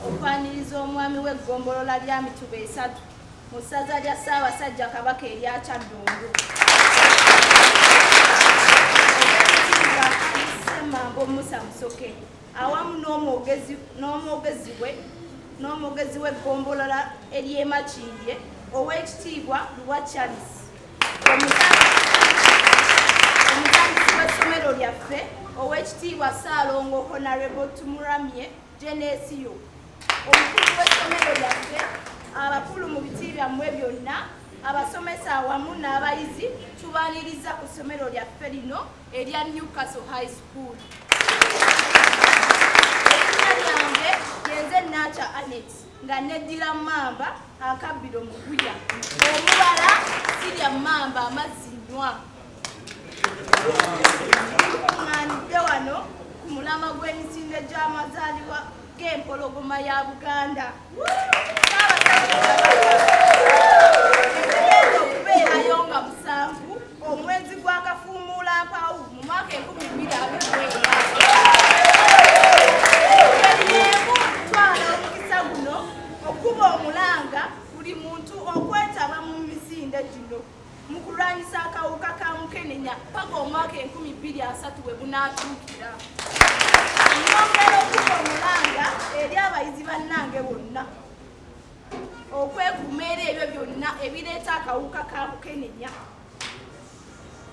okwaniriza omwami w'eggombolola lya Mituba 3 mu ssaza lya Ssaabasajja Kabaka erya Kyaddondo. Mambo Musa Musoke awamu n'omwogezi w'eggombolola ery'e Makindye Oweekitiibwa Luwa Charles, omutandisi w'essomero lyaffe Oweekitiibwa Ssaalongo Honorable Tumuramye Genesio, omukulu w'essomero lyaffe, abakulu mu biti byammwe byonna, abasomesa awamu n'abayizi tubaaniriza ku ssomero lyaffe lino erya Newcastle High School. Erinnya lyange yenze Nacha Anet nga neddira Mamba akabbiro mu Gwiya, omubala sirya Mamba amazzi nywa. Tukuŋŋaanidde wano ku mulama gw'emisinde gy'amazaalibwa g'empologoma ya Buganda. Okubeerayo nga 7 omwezi gwa Kafuumuula Mpawu mu mwaka 2024. Twala omukisa guno okuba omulanga buli muntu okwetaba mu misinde gino mu kulwanyisa akawuka ka mukenenya paka omwaka 2030 we bunaatuukira. Nyongera okuba omulanga eri abayizi bannange bonna okwekuuma ebyo byonna ebireeta akawuka ka mukenenya.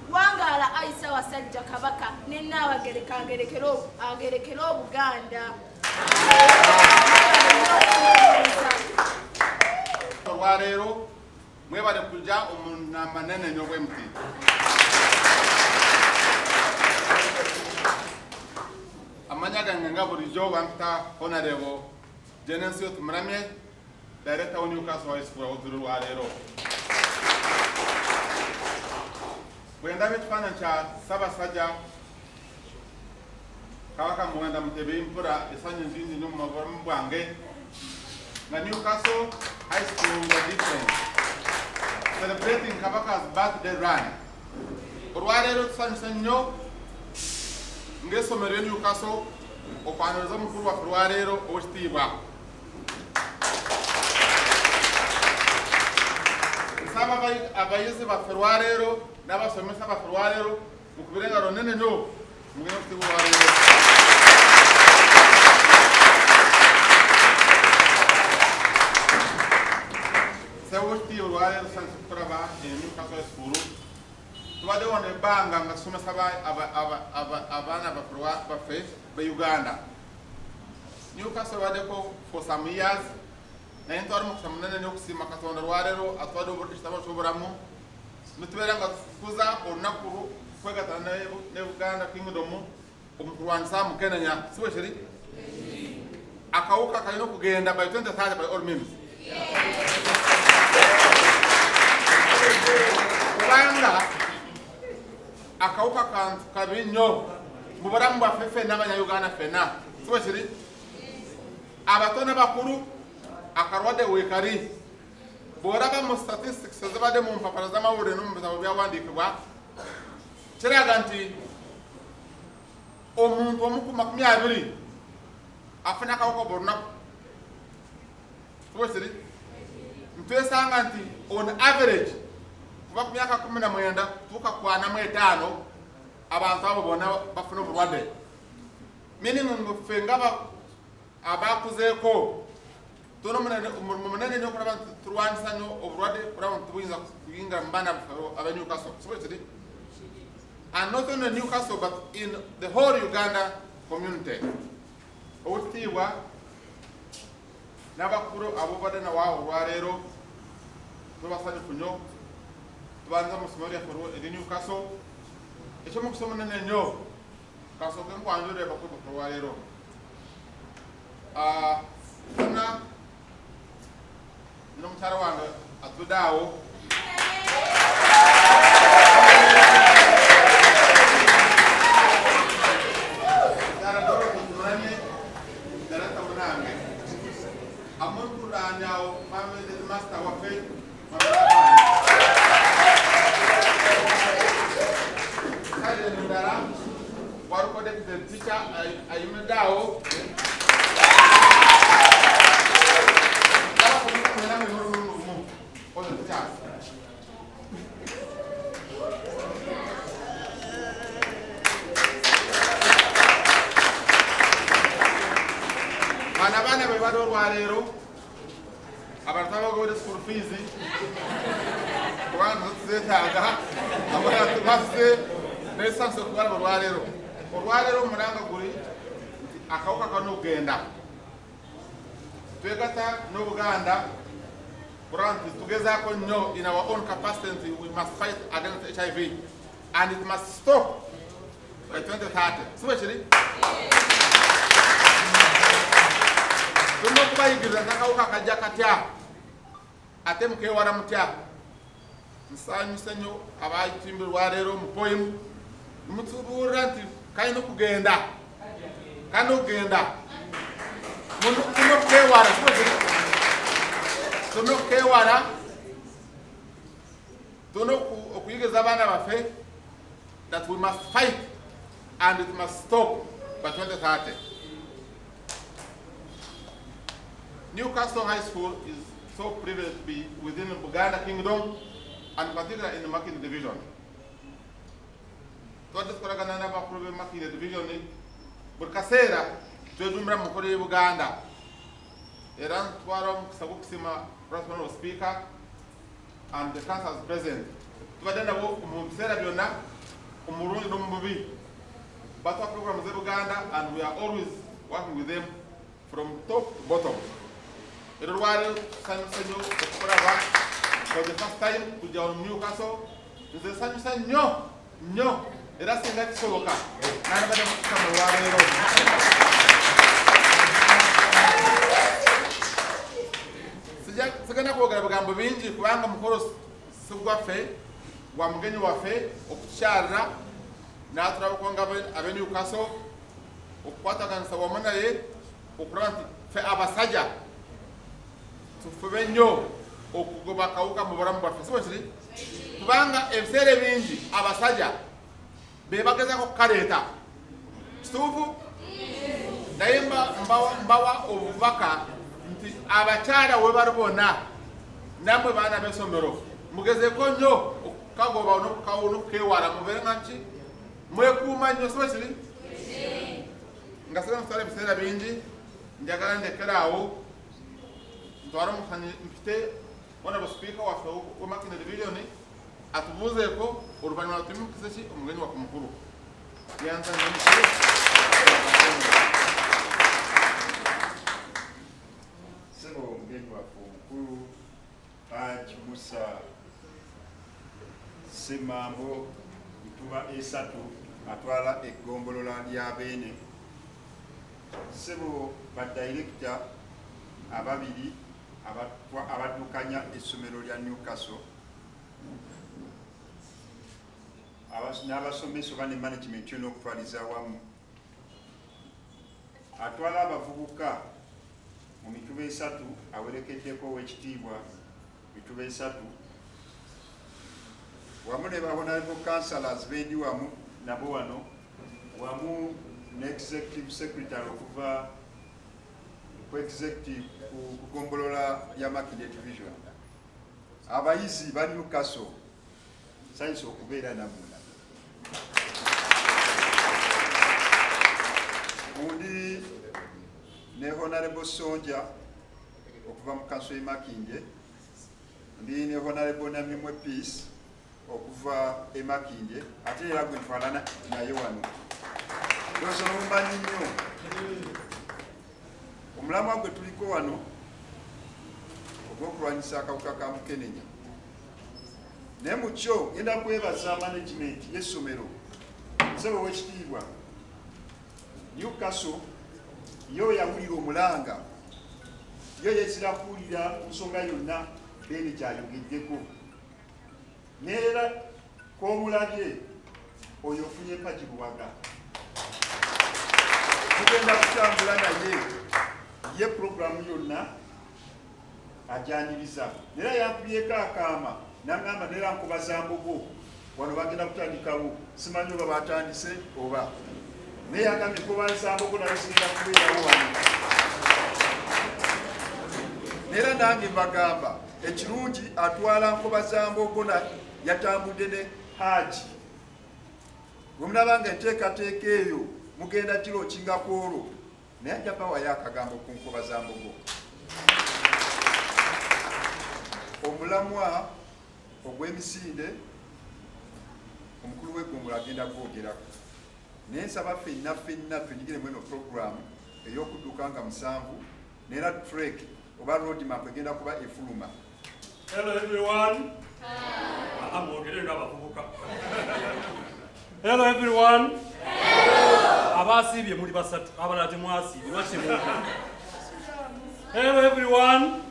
Wangaala Aisha Wasajja Kabaka ne Nnaabagereka agerekera Obuganda. Olwaleero mwebale kujja omunamba nene nnyo bwemuti. Amanya gange nga bulijjo bampita Honorable Genesio Tumuramye, Director wa Newcastle High School awuzira olwaleero. Bwe ndaba ekifaananyi kya Ssaabasajja Kabaka Muwenda Mutebi mpura essanyu nzingi nnyo mu bulamu bwange nga Newcastle High School nga different, celebrating Kabaka's birthday run. Olwaleero tusanyusa nnyo ng'essomero e Newcastle okwaniriza omukulu waffe olwaleero Oweekitiibwa. Nsaba abayizi baffe olwaleero n'abasomesa baffe olwaleero mukubire engalo nnene nnyo mugenda okutiibwa olwaleero. Oweekitiibwa olwaleero tusanyusa okukulaba e Newcastle High School. Tubadde wano ebbanga nga tusomesa abaana baffe be Uganda. Newcastle baddeko for some years naye ntwali mukisa munene nnyo okusiima Katonda olwaleero atwadde ekitabo ky'obulamu netubeera nga tukuza olunaku kwegatana ne Buganda Kingdom omukulwanyisa mukenenya. Si bwe kiri? Akawuka kalina okugenda by 2030 by all means. Kubanga akawuka kantu kabi nnyo mu bulamu bwaffe ffenna Abanyayuganda ffenna. Si bwe kiri? Abato n'abakulu akarwadde weekali. Bw'olaba mu statistics ezibadde mu mpapala z'amawulire no mu bitabo byawandiikibwa kiraga nti omuntu omu ku 20 afuna akawuka buli lunaku. Si bwe kiri? Ntwesanga nti on average kuva ku myaka 19 tuuka ku 45 abantu abo bonna bafuna obulwadde. Minimum ffe nga abakuzeeko tulina omulimu munene nnyo okulaba nti tulwanyisa nnyo obulwadde kulaba nti tubuyinza kuyingira mu baana aba Newcastle. Si bwe kiri? And not only Newcastle but in the whole Uganda community. Oweekitiibwa n'abakulu abobadde nawaawo olwaleero tubasanyufu nnyo. Tubanza mu ssomero lyaffe eri Newcastle eky'omukisa omunene nnyo kasooke nkwanjulire bakulu baffe olwaleero. Funa nina mukyala wange atudde awo amuntulanyawo mamede master waffe kale ndala waliko deputy teacher ayimedde awo pictures. Bana bebado olwaleero abantu abagoberera school fees kubanga tuzeetaaga abalala tubazze n'essansa okubala olwaleero mulanga guli nti akawuka kanogenda twegata n'Obuganda kuraba nti tugezaako nnyo in our own capacity. We must fight against HIV and it must stop by 2030. siwe kiri tulina okubayigiriza n'akawuka kajja katya ate mukewala mutya. Nsanyusa nnyo abayitimbye olwaleero mu poemu mutubuulira nti kalina okugenda tulina okukewala tulina okuyigiriza abaana baffe that we must fight and it must stop by 2030. Newcastle High School is so privileged to be within the Buganda Kingdom and particularly in the Makindye Division. Twadukoragana n'abakulu b'e Makindye Division buli kaseera twejumbira mu nkola y'e Buganda era ntwala omukisa gw'okusima Principal Speaker and the council's president. Tubadde nabo mu biseera byonna omulungi n'omububi batwa programs z'e Buganda and we are always working with them from top to bottom. Ero lwaleero tusanyusa nnyo okukulaba for the first time kujja mu Newcastle. Nze nsanyusa nnyo era singa kisoboka nandibadde mukisa mu lwaleero. Sigenda kwogera bigambo bingi kubanga mukolo si gwaffe gwa mugenyi waffe okutukyalira n'atulabako nga ab'e Newcastle okukwataganisa wamu naye okulaba nti ffe abasajja tufube nnyo okugoba akawuka mu bulamu bwaffe. sibo kiri kubanga ebiseera bingi abasajja be bagezako kukaleeta kituufu naye mbawa obubaka nti abakyala we bali bonna nammwe baana b'essomero mugezeeko nnyo okukagoba n'okukewala mubeere nga ki mwekuuma nnyo. sibo kiri nga sigenda kusala ebiseera bingi njagala ndekeraawo ntwala mpite honorable speaker waffe we Makindye Division atubuuzeeko oluvannyuma tumukise ki omugenyi waffe mukulu yansanze mukulu. Sebo omugenyi waffe omukulu Haji Musa Semambo Mituba esatu atwala eggombolola lya Beene. Sebo badirector ababiri abaddukanya essomero lya Newcastle n'abasomesa oba ne management yonna okutwaliza awamu. Atwala abavubuka mu Mituba esatu awerekeddeko ow'ekitiibwa Mituba esatu wamu ne honorable councillors bendi wamu nabo wano wamu ne executive secretary okuva ku executive ku kugombolola ya Makindye Division. Abayizi ba Newcastle sanyusa okubeera nammwe. Undi ne honorable Sonja okuva mu kanso y'e Makindye, ndi ne honorable Namimwe Peace okuva e Makindye, ate era gwe ntwala naye wano. Dozo mumanyi nnyo omulamwa gwe tuliko wano ogw'okulwanyisa akawuka ka mukenenya. Naye mu kyo ngenda kwebaza management y'essomero nsebe ow'ekitiibwa Newcastle yo yawulira omulanga yo yezira kuwulira ku nsonga yonna Beene kyayogeddeko neera k'omulabye oyo ofunye empagi buwaga tugenda kutambula naye ye programu yonna ajaniriza neera yankubyeko akaama nangamba neera nkubaza mbogo wano bagenda kutandikawo simanyi oba batandise oba naye yagambye kubaza mbogo nayo sigenda kubeerawo wano neera nange mbagamba ekirungi atwala Nkobazambogo yatambudde ne Haji. Bwe munabanga enteekateeka eyo mugenda kiro kingako olwo naye ajja bawayo akagambo ku Nkobazambogo. Omulamwa ogw'Emisinde omukulu w'eggombolola agenda kwogerako. Naye nsaba ffenna tunyigire mu eno puroguramu ey'okudduka nga 7 neera trek oba road map egenda kuba efuluma. Hello everyone. Hello everyone. Abasiibye muli basatu abalala temwasiibye lwaki temuuka. Hello everyone.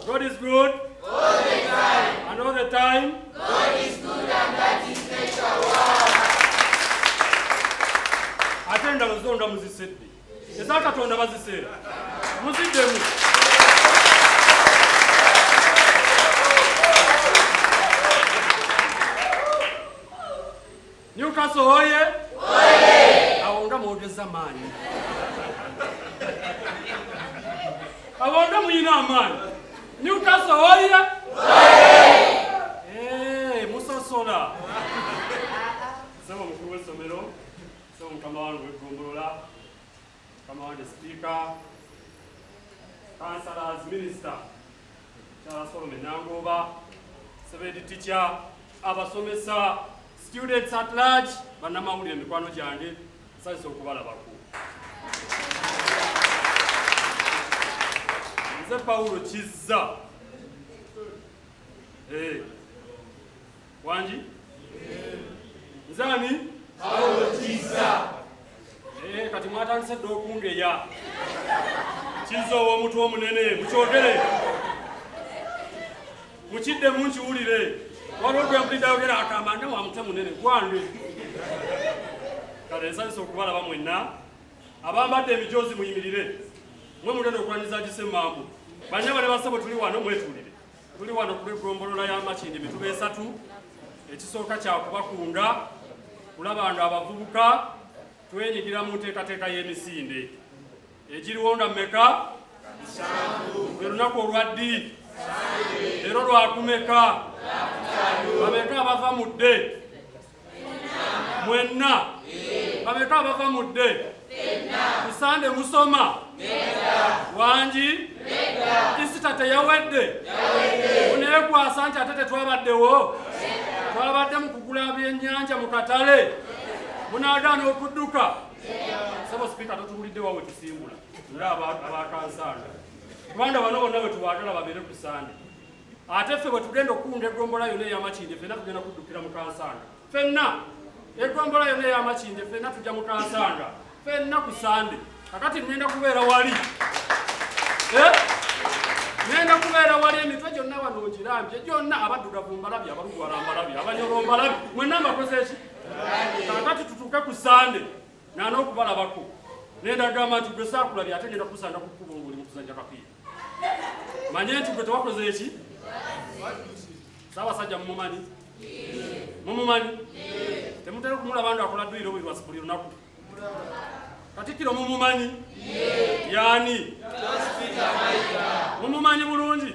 God is good. All the time. And all the time. God is good and that is nature. Ate endalo zonda muzisedde. Eza Katonda baziseera. Muziddemu. Newcastle oye. Oye. Awonga mwogeza maanyi. Awonga muyina amaanyi. Newcastle oye. Oye. Musosola. Sema mukulu w'essomero. Sema mukama wange w'eggombolola. Mukama wange speaker. Councillors, minister. Charles Solomon Nangoba. Seventh teacher. Abasomesa. Students at large, bannamawulire mikwano gyange nsanyusa okubalabako. Nze Paulo Kizza. Wangi? Nze ani? Paulo Kizza. Kati mwatandise dda okungeya. Kizza ow'omutwe omunene mukyogere. Mukidde munkiwulire. Waliwo gwe mpulidde ayogera akamande wa mutwe munene gwange. Kale nsanyusa okubalaba mwenna. Abambadde emijoozi muyimirire. Mwe mugenda okulanyiza Gisemmango. Banyama ne basabo tuli wano mwetuulire. Tuli wano ku lw'eggombolola ya Makindye Mituba 3. Ekisooka kya kubakunda. Kulaba nga abavubuka twenyigira mu nteekateeka y'emisinde. Egiriwo nga mmeka? 7. Lunaku olwaddi. Leero lwakumeka. Bameka abava mu dde. Mwenna. Bameka abava mu dde. Kusande musoma. Wangi. Isita teyawedde. Muneekwasa nti ate tetwabaddewo. Twabadde mu kugula ebyennyanja mu katale. Munaagaana okudduka. Sabo speaker totuwulidde wawe tusimbula. Ng'aba Kansanga. Kubanga bano bonna bwe tubaagala babeere ku Sande. Ate ffe bwe tugenda okukunda eggombolola yonna ey'Amakindye ffenna tugenda kuddukira mu Kansanga. Ffenna eggombolola yonna ey'Amakindye ffenna tujja mu Kansanga. Ffenna ku Sande. Kakati nnenda kubeera wali. Nnenda kubeera wali emitwe gyonna wano ngirambye gyonna abaddugavu mbalabye abalugwala mbalabye abanyolo mbalabye mwenna mbakoze ki? Kakati tutuuke ku Sande n'okubalabako. Nenda gamba nti gwe saakulabye ate ngenda kusanga ku kkubo ng'oli mu kuzajja kapiira. Manye nti gwe tewakoze eki? Ssaabasajja mumumanyi? Mumumanyi? Temutera kumulaba nga akola dduyiro buli lunaku. Katikkiro mumumanyi? Yaani? Mumumanyi bulungi?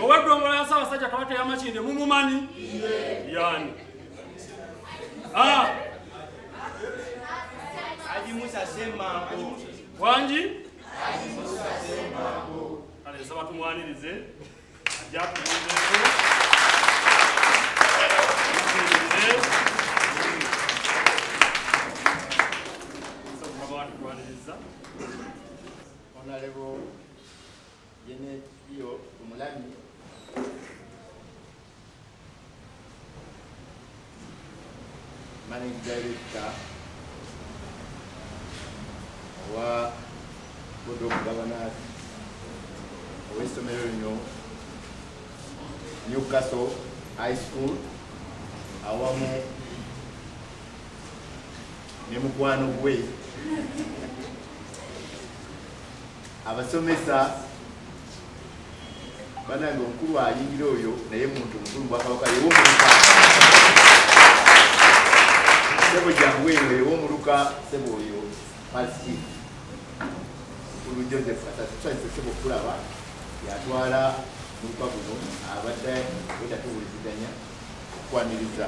Ow'eggombolola ya Ssaabasajja Kabaka ya Makindye mumumanyi? Yaani? Wangi? Kale nsaba tumwanirize ajja kubuuzeeko Honorable Yenetio Umulami, Managing Director wa Board of Governors ow'essomero lino Newcastle High School awamu ne mukwano gwe abasomesa banange omukulu ayingira oyo naye muntu mukulu bwakabaka yewomuluka sebo jangu eyo yewomuluka sebo oyo pasi kulu Joseph Katatu sebo kulaba yatwala omuluka guno abadde wetatuwuliziganya okwaniriza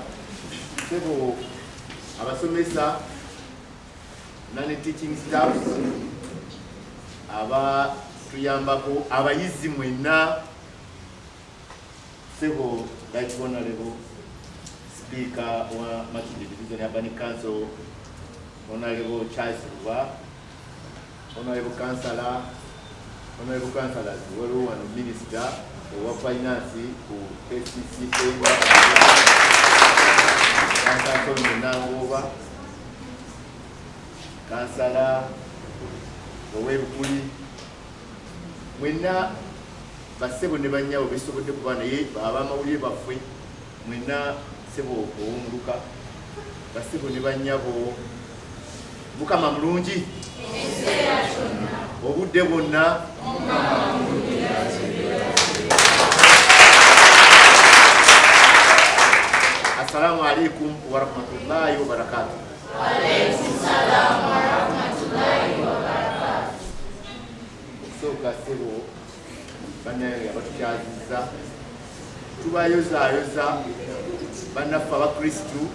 sebo abasomesa non-teaching staffs aba tuyambako abayizi mwenna sebo Right Honorable Speaker wa Makindye Division Urban Council, Honorable Charles Ruba, Honorable Councillor, Honorable Councillors, waliwo wano Minister owa Finance ku KCCA, Councillor Nangoba, Councillor ow'Ebukuli, mwenna basebo ne banyawo besobodde kuba naye abamawulire baffe mwenna sebo ow'omuluka basebo ne banyabo Mukama mulungi obudde bwonna. Assalamu alaikum wa rahmatullahi wa barakatuh. Wa alaikum salam wa rahmatullahi wa barakatuh. Soka sebo banaye abatukyaziza tubayozaayoza bannaffe abakristu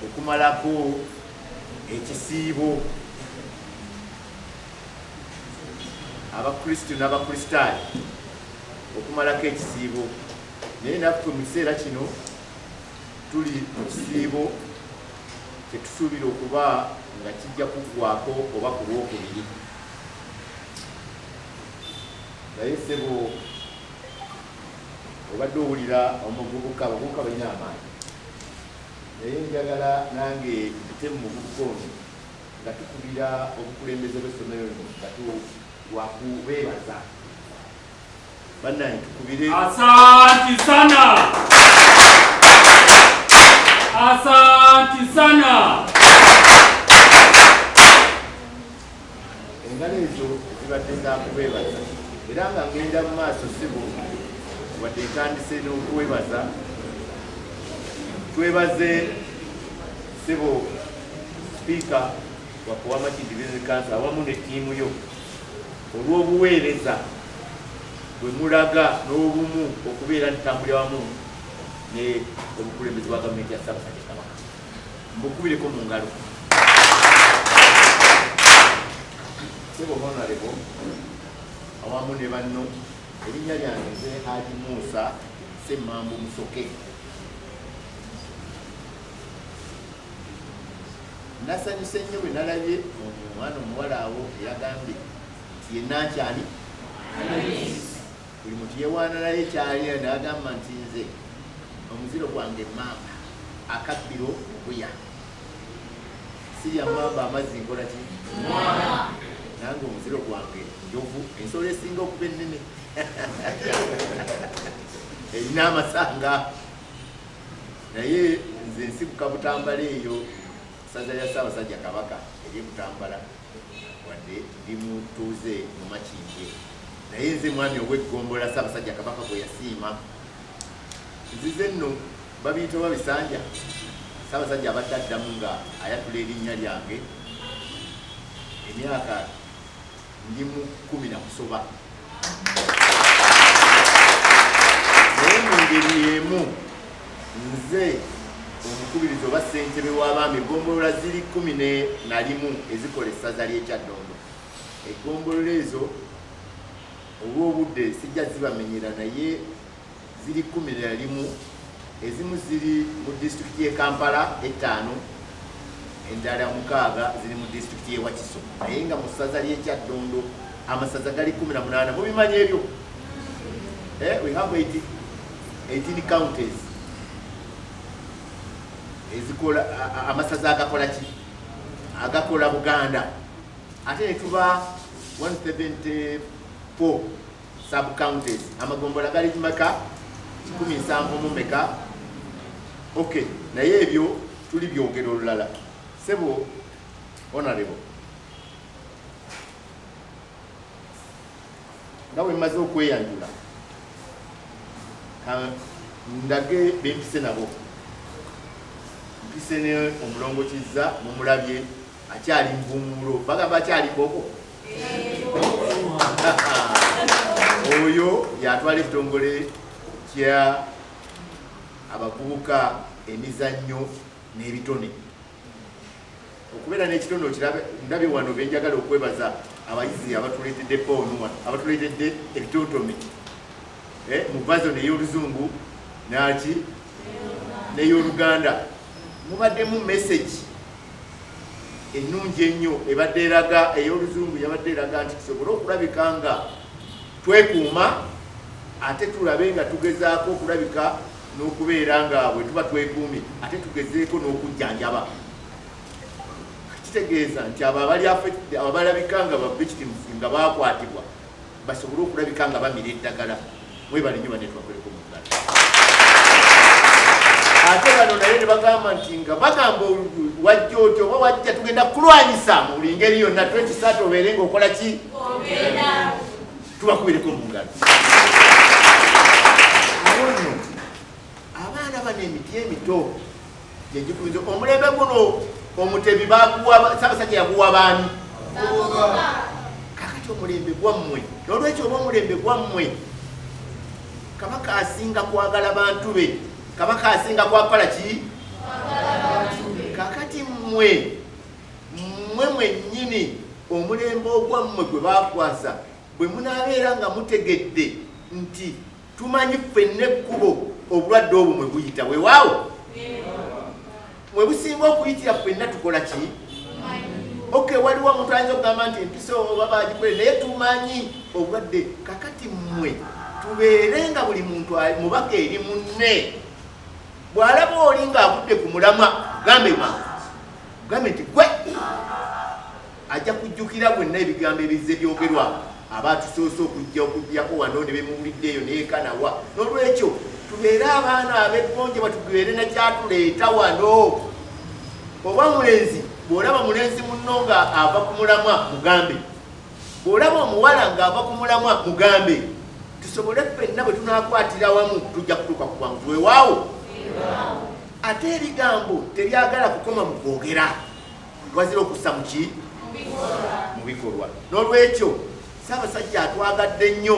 okumalako ekisiibo abakristu n'abakristaayo okumalako ekisiibo naye naffe mu kiseera kino tuli mu kisiibo kyetusuubira okuba nga kijja kuggwako oba ku lwokubiri. Naye sebo obadde owulira omuvubuka abavubuka balina amaanyi naye njagala nange mpite mu muvubuka ono nga tukubira obukulembeze bw'essomero lino nga lwakubeebaza bannange tukubire. Asanti sana, asanti sana. Engalo ezo zibadde zakubeebaza era nga ngenda mu maaso sebo wadde ntandise n'okwebaza. Twebaze sebo Speaker wa Makindye Division Council awamu ne ttiimu yo olw'obuweereza bwe mulaga n'obumu okubeera ntambulira wamu ne obukulembeze bwa gavumenti ya Ssaabasajja Kabaka. Mbukubireko mu ngalo. Sebo Honorable awamu ne banno erinnya lyange nze Haji Musa Ssemambu Musoke. Nasanyuse nnyo bwe nalabye omwana omuwala awo eyagambye nti yenna nkyali buli muntu yewaana naye kyali n'agamba nti nze omuziro gwange mamba akabbiro obuya sirya mamba amazzi nkola ki nange omuziro gwange njovu ensolo esinga okuba ennene erina amasanga naye nze nsikuka Butambala eyo saza ya Ssaabasajja Kabaka eri Butambala wadde ndi mutuuze mu Makindye naye nze mwami ow'eggombola Ssaabasajja Kabaka gwe yasiima nzize nno babiyita oba bisanja Ssaabasajja abadde addamu nga ayatula erinnya lyange emyaka ndi mu 10 na kusoba naye mu ngeri y'emu nze omukubirizi oba ssentebe w'abaami eggombolola ziri 11 ezikola essaza ly'Ekyaddondo. Eggombolola ezo olw'obudde sijja zibamenyera naye ziri 11, ezimu ziri mu disitulikiti y'e Kampala 5, endala 6 ziri mu disitulikiti y'e Wakiso naye nga mu ssaza ly'Ekyaddondo amasaza gali 18. Mubimanyi ebyo? We have 18 counties ezikola amasaza agakola ki agakola Buganda ate netuba 174 sub counties amagombola gali maka 17 mu meka. Okay, naye ebyo tuli byogero olulala. Sebo Honorable nawe maze okweyanjula ndage bempise nabo mpise ne omulongo Kizza mumulabye akyali nvumulo bagamba akyali boko oyo yatwala ekitongole kya abavubuka emizannyo n'ebitone okubeera n'ekitone ndabye wano benjagala okwebaza abayizi abatuleetedde poonu abatuleetedde ebitontome mu vazon ey'oluzungu naki n'ey'oluganda mubaddemu message ennungi ennyo ebadde eraga ey'oluzungu yabadde eraga nti tusobole okulabika nga twekuuma ate tulabe nga tugezaako okulabika n'okubeera nga bwe tuba twekuumye ate tugezeeko n'okujjanjaba kitegeeza nti abo abalabika nga ba victims nga bakwatibwa basobole okulabika nga bamira eddagala mwebale nnyo banetwakoleko mu ggala ate bano naye ne bagamba nti nga bagamba wajja otyo oba wajja tugenda kulwanyisa mu buli ngeri yonna twekisaati obeere ngaokola ki tubakubireko mu ngalo abono abaana bano emiti emito gyegikubiza omulembe guno omutebi Ssaabasajja yaguwa baani kakati omulembe gwammwe n'olwekyo oba omulembe gwammwe Kabaka asinga kwagala bantu be Kabaka asinga kwakola ki kakati mmwe mwennyini omulembe ogwammwe gwe bakwasa bwe munaabeera nga mutegedde nti tumanyi ffenna ekkubo obulwadde obwo mwe buyita weewaawo mwe businga okuyitira ffenna tukola ki waliwo omuntu ayinza okugamba nti empiso oba bagikole naye tumanyi obulwadde kakati mmwe tubeere nga buli muntu mubaka eri munne bw'alaba oli ng'agudde ku mulamwa gambe nti gwe ajja kujjukira bwenna ebigambo ebizze byogerwa abatusoose okujjako wano ne bemuwuliddeeyo neekanawa n'olwekyo tubeere abaana ab'eggonje batubeere nakyatuleeta wano oba mulenzi bw'olaba mulenzi munno nga ava ku mulamwa mugambe bw'olaba omuwala ng'ava ku mulamwa mugambe tusobole ffenna bwe tunaakwatira wamu tujja kutuuka ku bwangu weewaawo ate ebigambo tebyagala kukoma mu kwogera wazira okussa mu ki mu bikolwa n'olwekyo Ssaabasajja atwagadde nnyo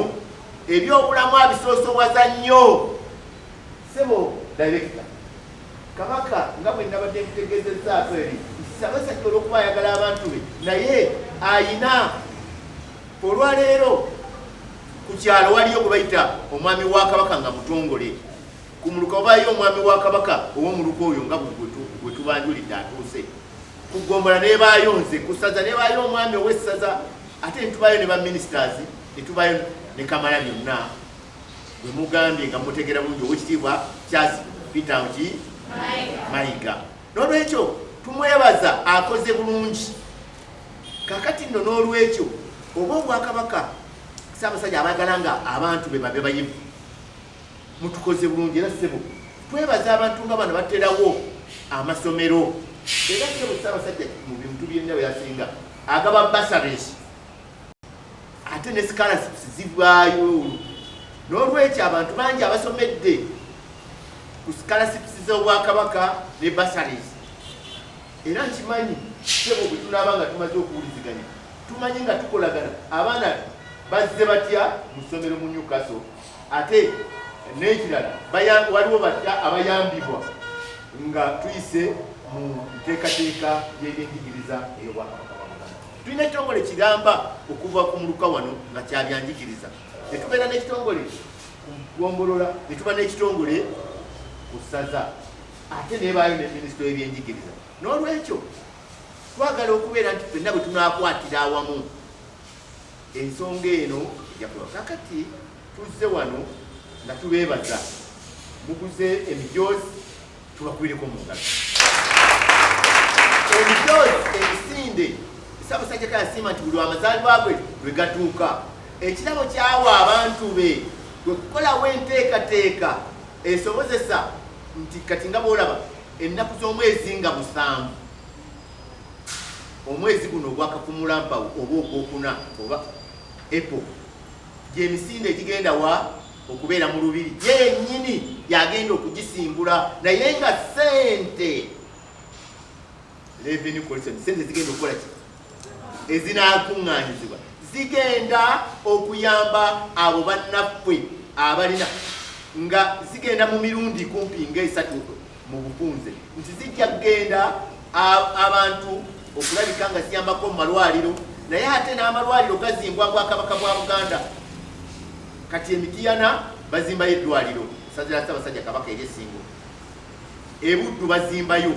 ebyobulamu abisoosowaza nnyo sebo director Kabaka nga bwe nabadde nkutegeezezzaako eri Ssaabasajja olw'okuba ayagala abantu be naye ayina olwaleero ku kyalo waliyo gwe bayita omwami wa Kabaka nga mutongole ku muluka obayo omwami wa Kabaka ow'omuluka oyo nga bwe tubanjulidde atuuse ku Gombola neebaayo nze ku ssaza neebaayo omwami ow'essaza ate netubayo ne baministers netubayo ne Kamala byonna bwe mugambye nga mutegera bulungi ow'ekitiibwa Charles Peter Mayiga n'olwekyo tumwebaza akoze bulungi kakati nno n'olwekyo oba Obwakabaka Ssaabasajja abaagala nga abantu be babe bayivu mutukoze bulungi era ssebo twebaza abantu nga bano baterawo amasomero era ssebo Ssaabasajja mu bintu byenna bwe yasinga agaba basaries ate ne scholarships zivaayo n'olwekyo abantu bangi abasomedde ku scholarships z'Obwakabaka ne basaries era nkimanyi ssebo bwe tunaaba nga tumaze okuwuliziganya tumanyi nga tukolagana abaana bazze batya mu ssomero mu Newcastle ate n'ekirala waliwo batya abayambibwa nga tuyise mu nteekateeka y'ebyenjigiriza ey'Obwakabaka tulina ekitongole kiramba okuva ku muluka wano nga kyabyanjigiriza netubeera n'ekitongole ku Gombolola netuba n'ekitongole ku ssaza ate nebaayo ne minisitule y'ebyenjigiriza n'olwekyo twagala okubeera nti ffenna bwe tunaakwatira awamu ensonga eno ejakuba kakati tuzze wano nga tubeebaza muguze emijoozi tubakubireko mu ngalo emijoozi Emisinde Ssaabasajja kayasiima nti buli amazaalibwa gwe lwe gatuuka ekirabo kyawa abantu be gwe kukolawo enteekateeka esobozesa nti kati nga bw'olaba ennaku z'omwezi nga 7 omwezi guno ogwakafumulampawu oba ogwokuna oba April gy'emisinde egigenda wa okubeera mu lubiri yennyini yagenda okugisimbula naye nga ssente revenue collection sente zigenda okukola ki ezinaakuŋŋaanyizibwa zigenda okuyamba abo bannaffe abalina nga zigenda mu mirundi kumpi ng'esatu mu bupunze nti zijja kugenda abantu okulabika nga ziyambako mu malwaliro naye ate n'amalwaliro gazimbwa Bwakabaka bwa Buganda kati Emitiyana bazimbayo eddwaliro esaza lya Ssaabasajja Kabaka ery'Essingo Ebuddu bazimbayo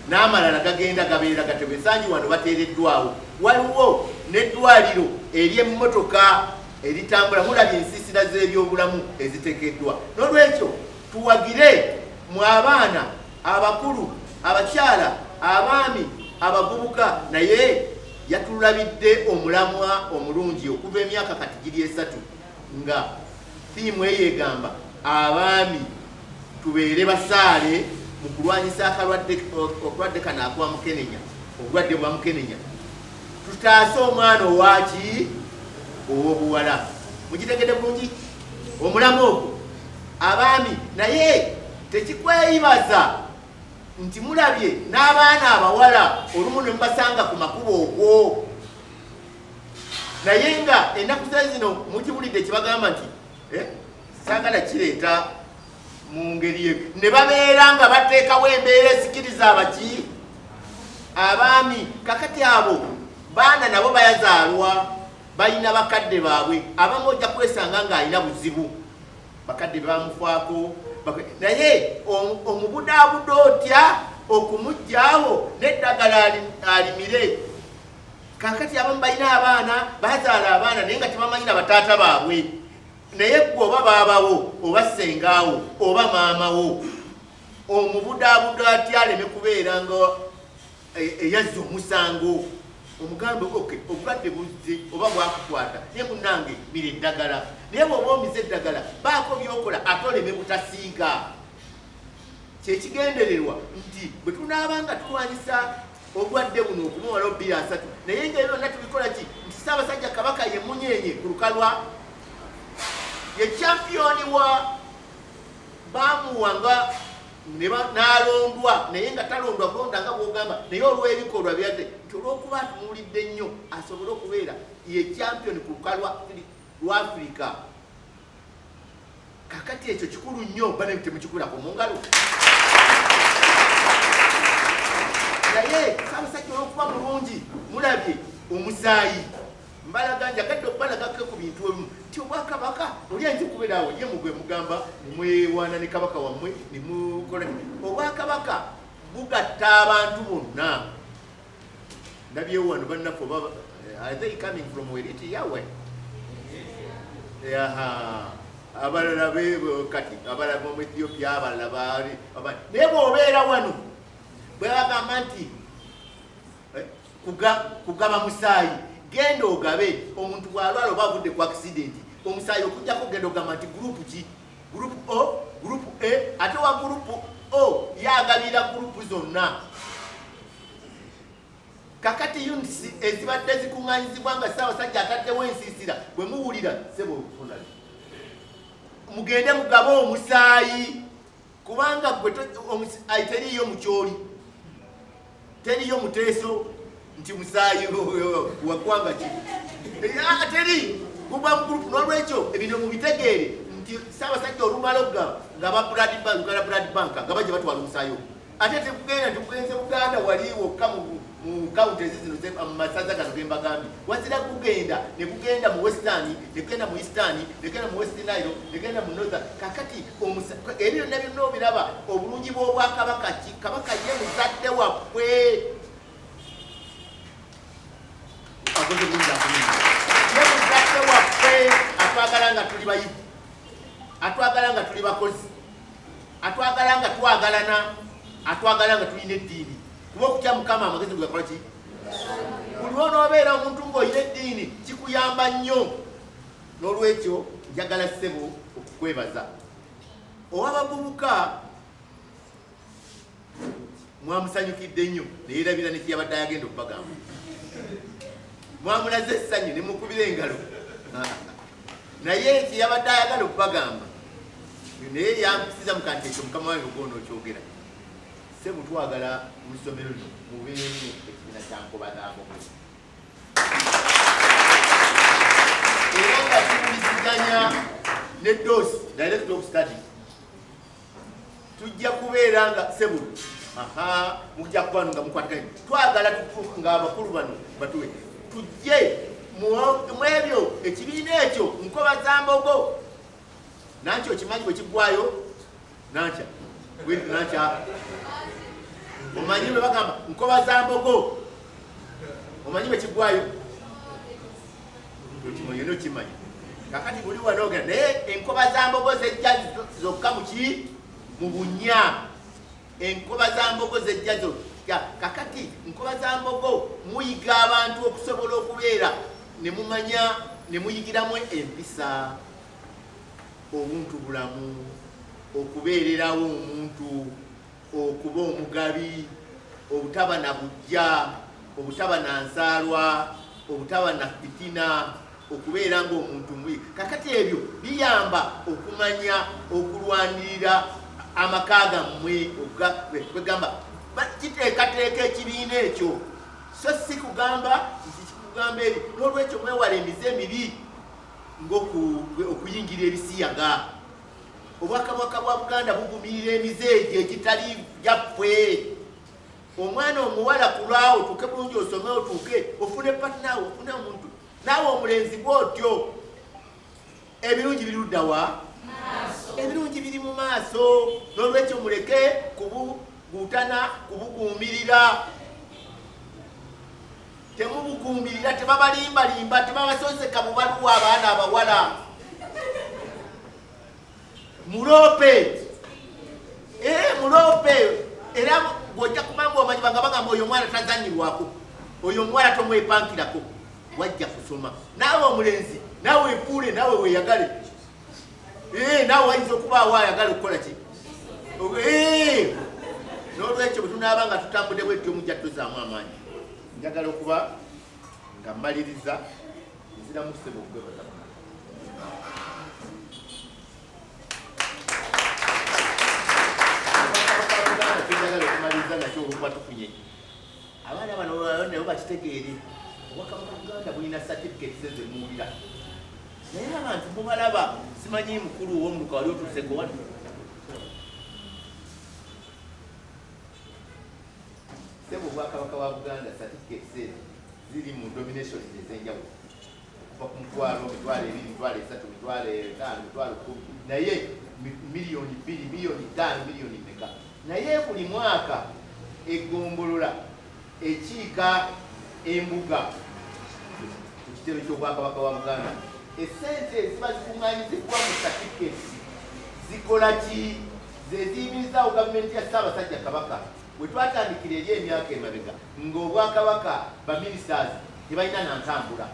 n'amalala gagenda gabeera gatebwe ensangi wano bateereddwawo waliwo n'eddwaliro ery'emmotoka eritambula mulabye ensiisira z'ebyobulamu eziteekeddwa n'olwekyo tuwagire mu abaana abakulu abakyala abaami abavubuka naye yatulabidde omulamwa omulungi okuva emyaka kati giri 3 nga ttiimu eyo egamba abaami tubeere basaale mu kulwanyisa okulwadde kano akwa mukenenya obulwadde bwa mukenenya tutaase omwana owaki ow'obuwala mukitegedde bulungi omulamu ogwo abaami naye tekikweyibaza nti mulabye n'abaana abawala olumu ne mubasanga ku makubo okwo naye nga ennaku zino mukibulidde kibagamba nti saagala kireeta mu ngeri ne babeera nga bateekawo embeera ezikiriza abaki abaami kakati abo baana nabo bayazaalwa balina bakadde baabwe abamu ojja kwesanga ng'alina buzibu bakadde bamufaako naye omubudaabuda otya okumuggyaawo n'eddagala alimire kakati abamu balina abaana bazaala abaana naye nga tebamanyina bataata baabwe naye gwe oba baabawo oba ssengaawo oba maamawo omubudaabuda atya aleme kubeera nga eyazza omusango omugambe obulwadde buzze oba bwakukwata naye munnange mira eddagala naye bw'oba omize eddagala baako byokola ate oleme butasiiga kyekigendererwa nti bwe tunaabanga tulwanyisa obulwadde buno okumumala 2-3 naye nga byonna tubikola ki nti Ssaabasajja Kabaka ye munyenye ku lukalwa ye champiyoni wa bamuwanga n'alondwa naye nga talondwa kulonda nga bwogamba naye olw'ebikolwa byadde nti olw'okuba tumuwulidde nnyo asobole okubeera ye champiyoni ku lukalwa lwa Africa kakati ekyo kikulu nnyo bane temukikulako mu ngalo naye Ssaabasajja olw'okuba mulungi mulabye omusaayi mbalaga njagadde okubalagako ku bintu ebimu nti Obwakabaka olyenza okubeerawo ye mugwe mugamba nemwewaana ne Kabaka wammwe nemukola Obwakabaka bugatta abantu bonna ndabyewo wano bannaffe oba are they coming from where it yawe abalala kati abalala mu Ethiopia abalala baali naye bw'obeera wano bwe bagamba nti kugaba musaayi genda ogabe omuntu bwalwala oba avudde ku accidenti omusaayi okujjako genda ogamba nti gurupu ki gurupu O gurupu E ate wa gurupu O yagabira gurupu zonna kakati units ezibadde zikuŋŋaanyizibwa nga Ssaabasajja ataddewo ensiisira bwe muwulira sebo mugende mugabe omusaayi kubanga gwe teriyo mukyoli teriyo muteeso nti musaayi waggwanga ki teri guba mu gurupu n'olwekyo ebino mubitegeere nti Ssaabasajja olumala nga ba Uganda Blood Bank nga bajja batwala omusaayi ate tekugenda tikugenze Buganda wali wokka mu kawunti ezizino mu masaza gano gembagambye wazira kugenda nekugenda mu Western nekugenda mu Eastern nekugenda mu West Nile nekugenda mu Northern kakati ebyo byonna byonna obiraba obulungi bw'Obwakabaka ki Kabaka ye muzadde waffe ye muzadde waffe atwagala nga tuli bayivu atwagala nga tuli bakozi atwagala nga twagalana atwagala nga tulina eddiini kuba okutya Mukama amagezi gegakola ki buli lwonoobeera omuntu ng'olina eddiini kikuyamba nnyo n'olwekyo njagala ssebo okukwebaza owabavubuka mwamusanyukidde nnyo neyerabira nekiyabadde ayagenda okubagamba mwamulaze essanyu ne mukubira engalo naye ekiyabadde ayagala okubagamba naye yampisiza mu kanti ekyo Mukama wange ogona okyogera sebo twagala mu ssomero lino mubeemu ekibiina kyankobazaako okuvuganya ne DOS Director of Studies tujja kubeera nga Sebulu mujja kubano nga mukwataganye twagala nga abakulu bano batuwe tujje mu ebyo ekibiina ekyo Nkoba za Mbogo nankyo okimanyi bwe kiggwayo nankya wetu nankya omanyi bwe bagamba Nkoba za Mbogo omanyi bwe kiggwayo okimanyeno kimanyi kakati buli wanoogera naye Enkoba za Mbogo zejja zokka mu Bunya Enkoba za Mbogo zejja zokka kakati Nkoba za Mbogo muyiga abantu okusobola okubeera ne mumanya ne muyigiramu empisa obuntu bulamu okubeererawo omuntu okuba omugabi obutaba na bujja obutaba na nsaalwa obutaba na fitina okubeera ng'omuntu muyi kakati ebyo biyamba okumanya okulwanirira amaka gammwe kwegamba kiteekateeka ekibiina ekyo so si kugamba eri n'olwekyo mwewala emize emibi ng'okuyingira ebisiyaga obwakabaka bwa Buganda bugumirira emize egyo egitali gyaffe omwana omuwala kulwawo otuuke bulungi osome otuuke ofune patinaawe ofune omuntu naawe omulenzi bw'otyo ebirungi birudda wa ebirungi biri mu maaso n'olwekyo muleke kubuguutana kubuguumirira temubuguumirira tebabalimbalimba tebabasozeka mu baluwa abaana abawala mulope mulope era bw'ojja kumanga omanyi bagamba oyo omwana tazanyirwako oyo omwana tomwepankirako wajja kusoma naawe omulenzi naawe epuule naawe weyagale naawe wayinza okubaawo ayagala okukola ki n'olwekyo bwe tunaaba nga tutambudde bwetyo mujja tuzaamu amaanyi njagala okuba nga mmaliriza nziramu ssebo okugwebata njagala okumaliriza nakyo olukuba tufunye abaana bano nabo bakitegeere obwakabaka Buganda bulina certificates ezemuwulira naye abantu mubalaba simanyi mukulu ow'omuluka wali otuseko wano sebo obwakabaka bwa Buganda certificates ziri mu dominations ez'enjawulo okuva ku 2,000, 3,000, 5,000, 10,000 naye miliyoni 2, miliyoni 5, miliyoni 4 naye buli mwaka egombolola ekiika embuga ku kitebe ky'obwakabaka bwa Buganda esente eziba zikuŋŋaanyizibwa mu certificates zikola ki zeziyimirizawo gavumenti ya Ssaabasajja Kabaka bwe twatandikira eri emyaka emabega ng'obwakabaka baministers tebalina nantambula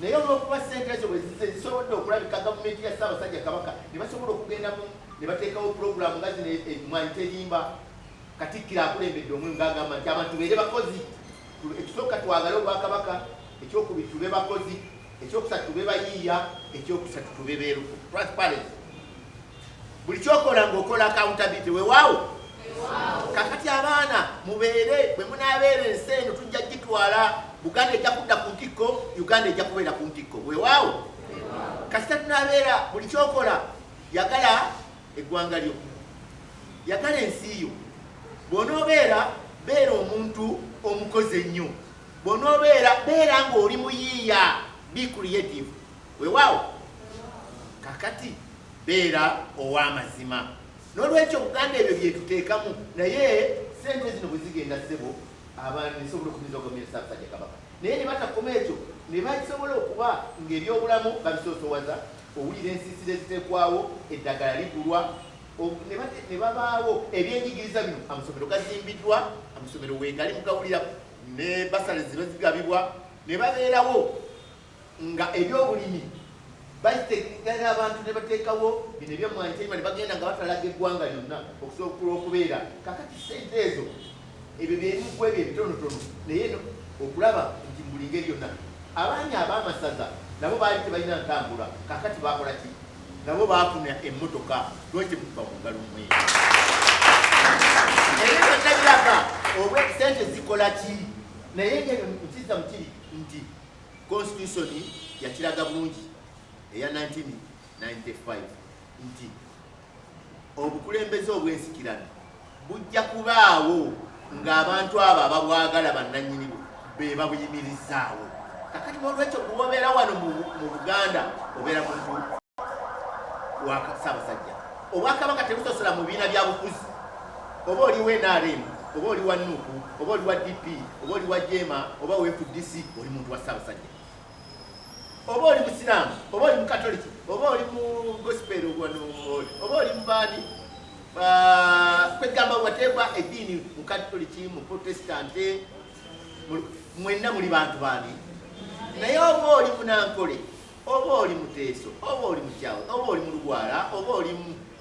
naye olw'okuba sente ezo bwe zisobodde okulabika gavumenti ya Ssaabasajja Kabaka ne basobola okugendamu ne bateekawo puroguramu nga zino mwanyi terimba Katikkiro akulembedde omwe ng'agamba nti abantu beere bakozi ekisooka twagale obwakabaka ekyokubiri tube bakozi ekyokusatu tube bayiiya ekyokusatu tube beerufu transparency buli kyokola ng'okola accountability weewaawo kakati abaana mubeere bwe munaabeera ensi eno tujja gitwala Buganda ejja kudda ku ntikko Uganda ejja kubeera ku ntikko weewaawo kasita tunaabeera buli kyokola yagala eggwanga lyo yagala ensi yo bw'onoobeera beera omuntu omukozi ennyo bw'onoobeera beera ng'oli muyiiya be creative weewaawo kakati beera ow'amazima n'olwekyo Buganda ebyo byetuteekamu naye sente zino bwe zigenda ssebo abantu nesobola okumiza gavumenti Ssaabasajja Kabaka naye ne batakoma ekyo ne basobola okuba ng'ebyobulamu babisoosowaza owulira ensiisira eziteekwawo eddagala ligulwa ne babaawo ebyenjigiriza bino amasomero gazimbiddwa amasomero weegali mugawulira ne basale ziba zigabibwa ne babeerawo nga ebyobulimi bayitegana abantu ne bateekawo bino ebyomwanyi terima ne bagenda nga batalaga eggwanga lyonna okusobola okubeera kakati sente ezo ebyo byemugwa ebyo ebitonotono naye okulaba nti buli ngeri yonna abaami ab'amasaza nabo baali tebalina ntambula kakati bakola ki nabo baafuna emmotoka lwaki mukuba mu ngalo mmwe ebyo byonna biraga obwe sente zikola ki naye nkiza mukiri nti constitution yakiraga bulungi eya 1995 nti obukulembeze obwensikirano bujja kubaawo ng'abantu abo ababwagala bannannyini be babuyimirizaawo. Kakati n'olwekyo bw'obeera wano mu Buganda obeera muntu wa Ssaabasajja. Obwakabaka tebusosola mu bibiina bya bufuzi. Oba oli wa NRM, oba oli wa Nuuku, oba oli wa DP, oba oli wa Jema, oba wa FDC, oli muntu wa Ssaabasajja. Oba oli Musiraamu, oba oli Mukatoliki, oba oli mu gospel, oba oli mu baani, kwegamba wateebwa eddiini mu Katoliki, mu Protestante, mwenna muli bantu baani. Naye oba oli Munankole, oba oli Muteeso, oba oli Mukyawe, oba oli Mulugwala, oba oli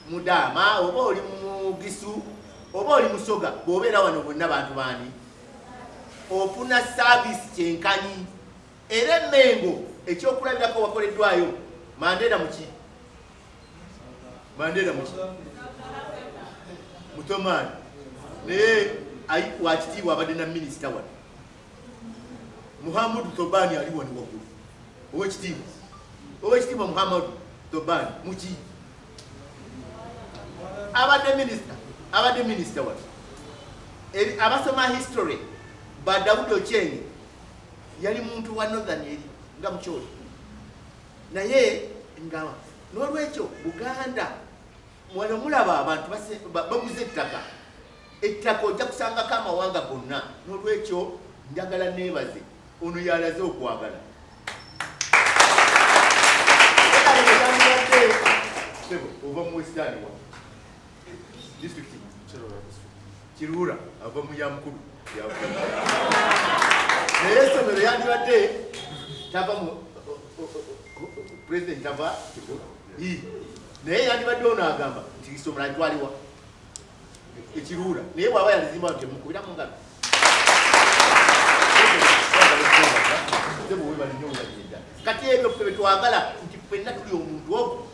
Mudaama, oba oli Mugisu, oba oli Musoga, bw'obeera wano bonna bantu baani, ofuna saavisi kyenkanyi. Era Emmengo ekyokulabirako wakoleddwayo Mandela muki? Mandela muki? Mutomaani. Naye wakitiibwa abadde na minisita wano. Muhammadu Thobani ali wano waggulu. Owekitiibwa Muhammadu Thobani muki? Abadde minisita wano. Abasoma history ba Daudi Ochieng yali muntu wa Northern eri nga Mukyoli. Naye nga n'olwekyo Buganda wano mulaba abantu baguze ettaka ojja kusangako amawanga gonna. N'olwekyo njagala neebaze ono yalaze okwagala. Ova mu Western wa district Kiruura ava mu Yamukulu naye essomero yandibadde tava mu president ava naye yandibadde ono agamba nti isomero alitwaliwa Ekiruura naye bw'aba yalizimba nti mukubira mu ngalo kati ebyo ffe betwagala nti ffenna tuli omuntu ogwo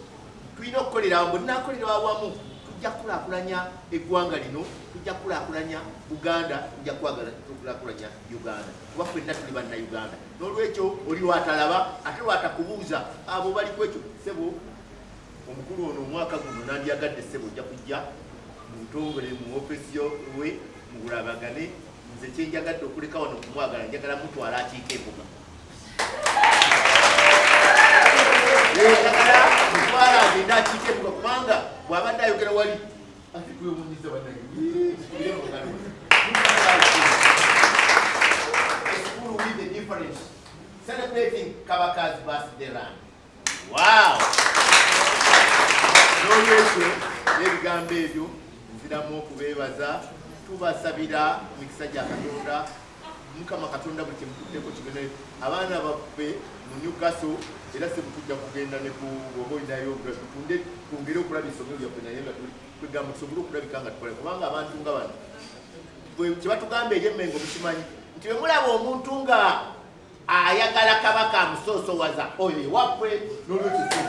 tulina okukolera awo. Bwe tunakolera awamu tujja kukulaakulanya eggwanga lino, tujja kukulaakulanya Buganda, tujja kukulaakulanya Uganda, kuba ffenna tuli bannayuganda. N'olwekyo oli watalaba ate watakubuuza abo bali ku ekyo. Ssebo omukulu ono omwaka guno nandyagadde ssebo ojja kujja mu butongole mu ofesi we mugulabagane. Nze kyenjagadde okuleka wano kumwagala njagala mutwala akiika embuga. Njagala mutwala agenda akiika embuga kubanga bw'abadde ayogera wali ati twewunyiza bannange. School with a difference. Celebrating Kabaka's birthday run. Wow! N'olwekyo n'ebigambo ebyo nziramu okubeebaza. Tubasabira mikisa gya Katonda. Mukama Katonda bwe kyemutuddeko kigende abaana baffe mu Newcastle. Era se tujja kugenda ne ku bwoboinayo tutunde twongere okulaba essomero lyaffe naye nga twegamba tusobole okulabika nga tukola kubanga abantu nga bano kye batugamba eri Emmengo mukimanyi nti bwe mulaba omuntu nga ayagala Kabaka amusoosowaza oyo ewaffe n'olwekyo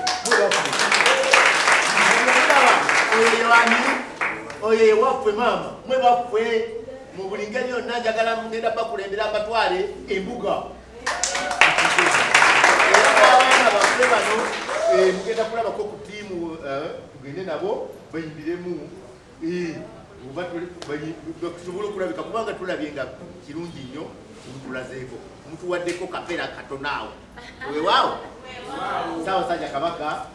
oyo ewaffe maama mwe baffe mu buli ngeri yonna njagala mugenda bakulembera mbatwale embuga. Abaana baffe bano mugenda kulabako ku ttiimu tugende nabo bayimbiremu tusobole okulabika kubanga tulabye nga kirungi nnyo mutulazeeko mutuwaddeko kapera katono awo wewaawo Ssaabasajja Kabaka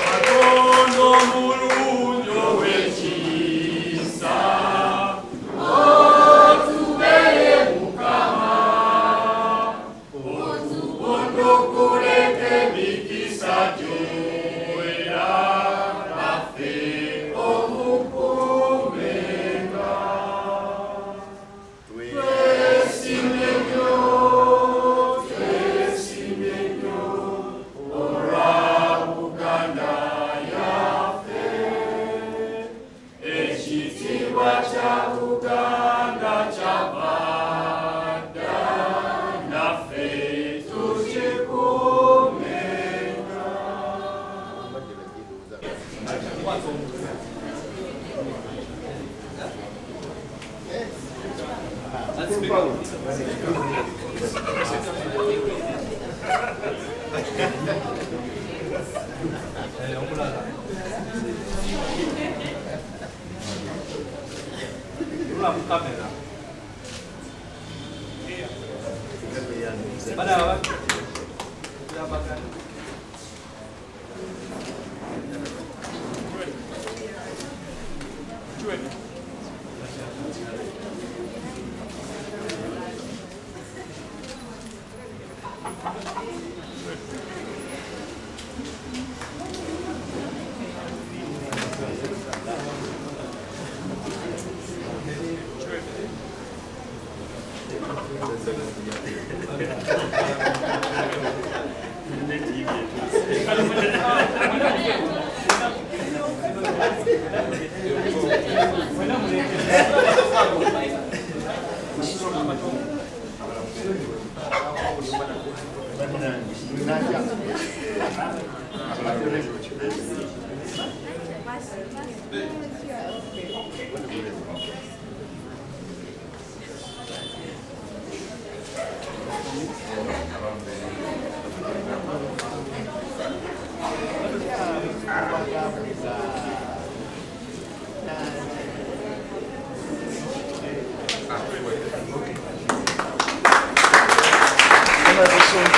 Katonda omulungi ow'ekisa otubere Mukama otubonokolete emikisa gyo era naffe omukuumenga twesimye nnyo olwa Buganda yaffe ekitiibwa kya Buganda kyabadda naffe tukikuumenga. That's Thank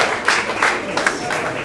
you.